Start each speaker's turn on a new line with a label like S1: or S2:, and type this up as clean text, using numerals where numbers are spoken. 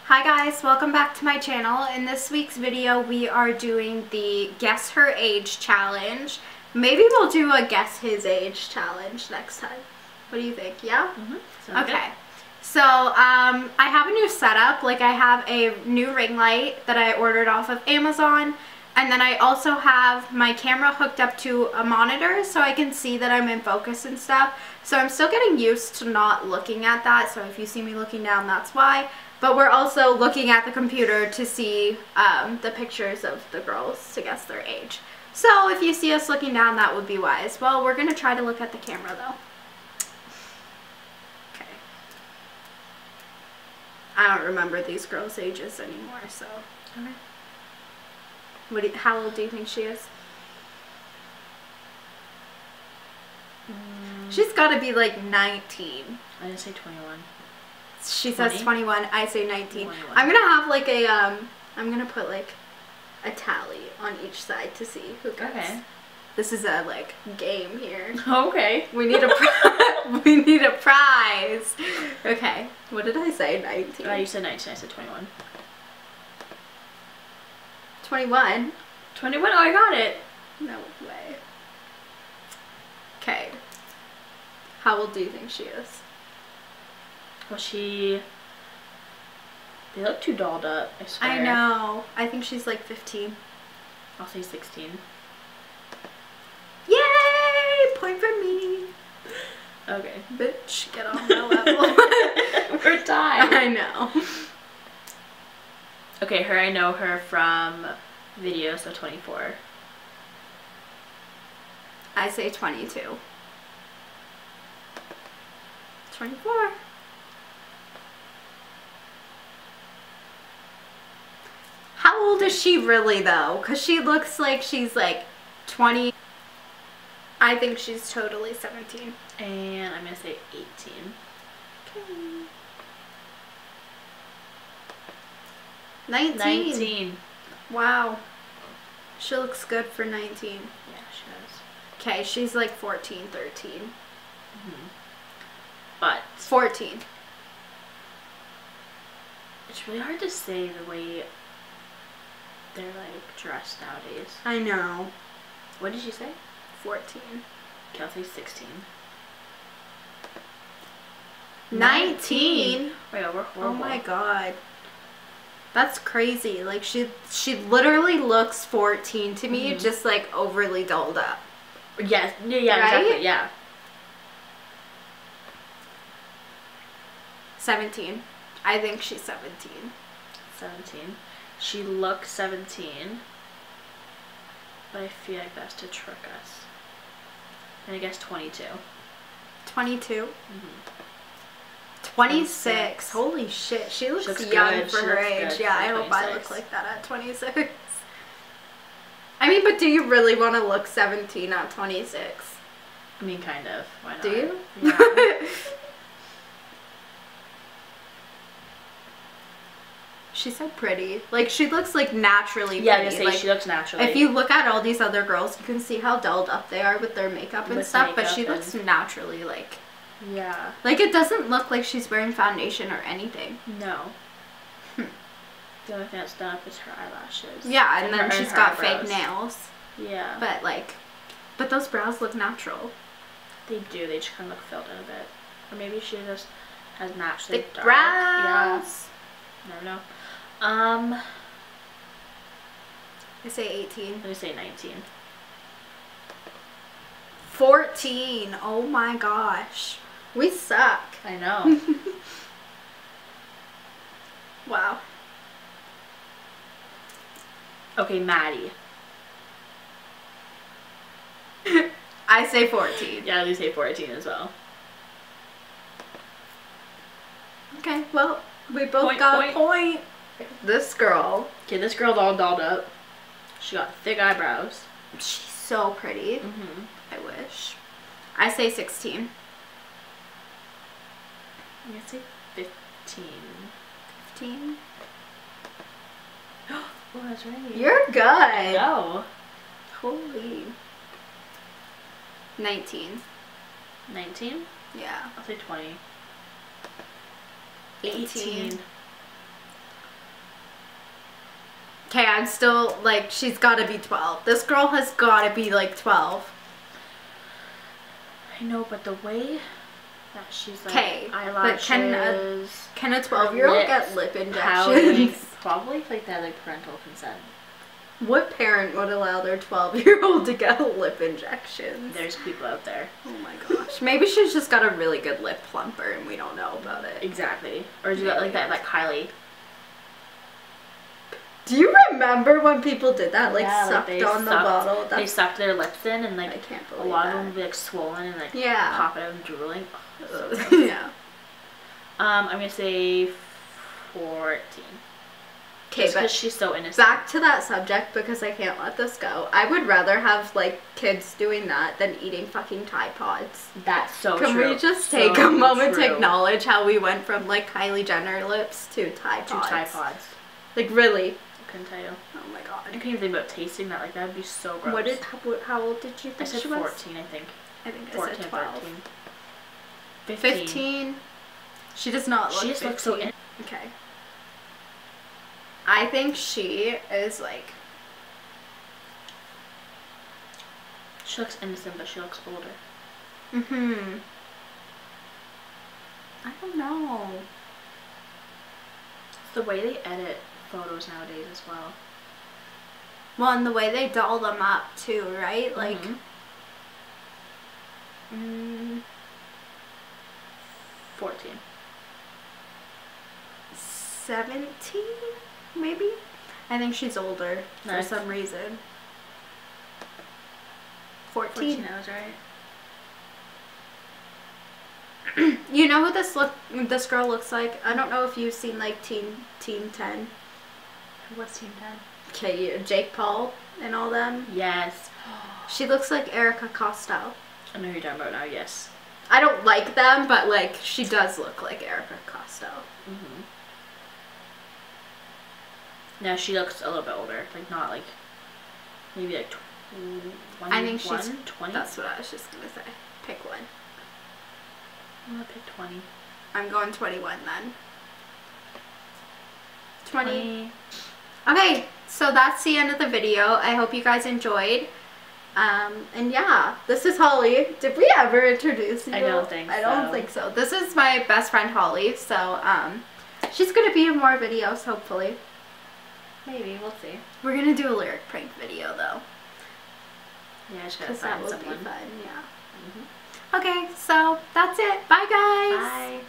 S1: Hi guys, welcome back to my channel. In this week's video we are doing the guess her age challenge. Maybe we'll do a guess his age challenge next time. What do you think? Yeah? Okay. Good. So I have a new setup. Like I have a new ring light that I ordered off of Amazon, and then I also have my camera hooked up to a monitor so I can see that I'm in focus and stuff. So I'm still getting used to not looking at that, so if you see me looking down, that's why. But we're also looking at the computer to see the pictures of the girls to guess their age. So if you see us looking down, that would be wise. Well, we're going to try to look at the camera though. Okay. I don't remember these girls' ages anymore, so. Okay. How old do you think she is? She's got to be like 19.
S2: I'm going to say 21.
S1: She says 21. I say 19. 21. I'm going to have like a, I'm going to put like a tally on each side to see who gets. Okay. This is a like game here.
S2: Okay.
S1: We need a we need a prize. Okay. What did I say? 19.
S2: You said 19. I said 21.
S1: 21?
S2: 21? Oh, I got it.
S1: No way. Okay. How old do you think she is?
S2: Well, they look too dolled up, I swear.
S1: I know. I think she's like 15.
S2: I'll say 16.
S1: Yay! Point for me.
S2: Okay.
S1: Bitch, get on my level.
S2: We're tied.
S1: I know.
S2: Okay, I know her from video, so 24.
S1: I say 22. 24. How old is she really though? Because she looks like she's like 20. I think she's totally 17.
S2: And I'm going to say 18.
S1: Okay. 19.
S2: 19.
S1: Wow. She looks good for 19.
S2: Yeah, she does.
S1: Okay, she's like 14, 13.
S2: But
S1: 14.
S2: It's really hard to say the way they're like dressed nowadays.
S1: I know.
S2: What did you say?
S1: 14.
S2: Okay, I'll say 16.
S1: 19?
S2: Wait, we're horrible.
S1: Oh my god. That's crazy. Like she literally looks 14 to me, just like overly dolled up.
S2: Yes, yeah, right? Exactly, yeah.
S1: 17. I think she's 17.
S2: 17. She looks 17. But I feel like that's to trick us. And I guess 22.
S1: 22? 26. Holy shit. She looks young for her age. Yeah, I hope I look like that at 26. I mean, but do you really want to look 17 at 26?
S2: I mean, kind of. Why not?
S1: Do you?
S2: Yeah.
S1: She's so pretty. Like, she looks like naturally pretty.
S2: Yeah, I was gonna say,
S1: like,
S2: she looks naturally.
S1: If you look at all these other girls, you can see how dolled up they are with their makeup and stuff, but she looks naturally, like...
S2: Yeah.
S1: Like, it doesn't look like she's wearing foundation or anything.
S2: No. The only thing that's done up is her eyelashes.
S1: Yeah, and then she's got
S2: eyebrows.
S1: fake nails.
S2: Yeah.
S1: But, like... But those brows look natural.
S2: They do. They just kind of look filled in a bit. Or maybe she just has naturally
S1: thick
S2: dark.
S1: brows.
S2: Yeah. Never know.
S1: I say 18.
S2: Let me say 19.
S1: 14. Oh my gosh. We suck.
S2: I know.
S1: Wow.
S2: Okay, Maddie.
S1: I say 14.
S2: Yeah, I say 14 as well.
S1: Okay, well, we both got a point. This girl.
S2: Okay, this girl's all dolled up. She got thick eyebrows.
S1: She's so pretty. I wish. I say 16.
S2: I'm gonna say 15.
S1: 15?
S2: Oh, that's right.
S1: You're good.
S2: No.
S1: Holy. 19.
S2: 19?
S1: Yeah.
S2: I'll say 20.
S1: 18. Okay, I'm still, like, she's gotta be 12. This girl has gotta be, like, 12.
S2: I know, but the way that she's, like,
S1: Okay,
S2: eyelashes...
S1: but can a 12-year-old get lip injections?
S2: Pouting, probably, like, that, like, parental consent.
S1: What parent would allow their 12-year-old to get lip injections?
S2: There's people out there.
S1: Oh my gosh. Maybe she's just got a really good lip plumper and we don't know about it.
S2: Exactly. Or do that like that, like Kylie.
S1: Do you remember when people did that? Like,
S2: yeah,
S1: sucked
S2: like
S1: the bottle?
S2: They sucked their lips in and, like,
S1: I can't believe
S2: a lot
S1: that.
S2: of them would be, like, swollen and, like,
S1: yeah.
S2: pop out and drooling. Oh, so
S1: yeah.
S2: I'm going to say 14.
S1: Okay,
S2: but because she's so innocent.
S1: Back to that subject because I can't let this go. I would rather have, like, kids doing that than eating fucking Tide Pods.
S2: That's so
S1: true. Can we just take a moment to acknowledge how we went from, like, Kylie Jenner lips to Tide Pods?
S2: To Tide Pods.
S1: Like, really?
S2: I couldn't tell you.
S1: Oh my god.
S2: I couldn't even think about tasting that. Like, that would be so gross.
S1: How old did you think
S2: I said
S1: she was?
S2: 14, I think.
S1: I think
S2: 14,
S1: I said 12.
S2: 13.
S1: 15. She does not look 15.
S2: She just looks so
S1: Okay. I think she is, like...
S2: She looks innocent, but she looks older.
S1: Mm-hmm. I don't know.
S2: It's the way they edit photos nowadays as well.
S1: Well, and the way they doll them up, too, right? Like...
S2: 14.
S1: 17? Maybe? I think she's older for some reason. 14.
S2: 14, I was right.
S1: You know who this girl looks like? I don't know if you've seen, like, Team 10.
S2: What's Team 10?
S1: Okay, Jake Paul and all them.
S2: Yes.
S1: She looks like Erica Costello.
S2: I know who you're talking about now, yes.
S1: I don't like them, but, like, she does look like Erica Costello.
S2: Now she looks a little bit older, like not like, maybe like 20.
S1: I think she's
S2: 20.
S1: That's what I was just gonna say. Pick one.
S2: I'm gonna pick 20.
S1: I'm going 21 then. 20. Okay, so that's the end of the video. I hope you guys enjoyed. And yeah, this is Holly. Did we ever introduce you?
S2: I don't think so.
S1: I don't think so. This is my best friend Holly, so she's gonna be in more videos hopefully. Maybe, we'll see. We're gonna do a lyric prank video though.
S2: Yeah, I just gotta find someone.
S1: That would be fun, yeah. Okay, so that's it. Bye guys!
S2: Bye!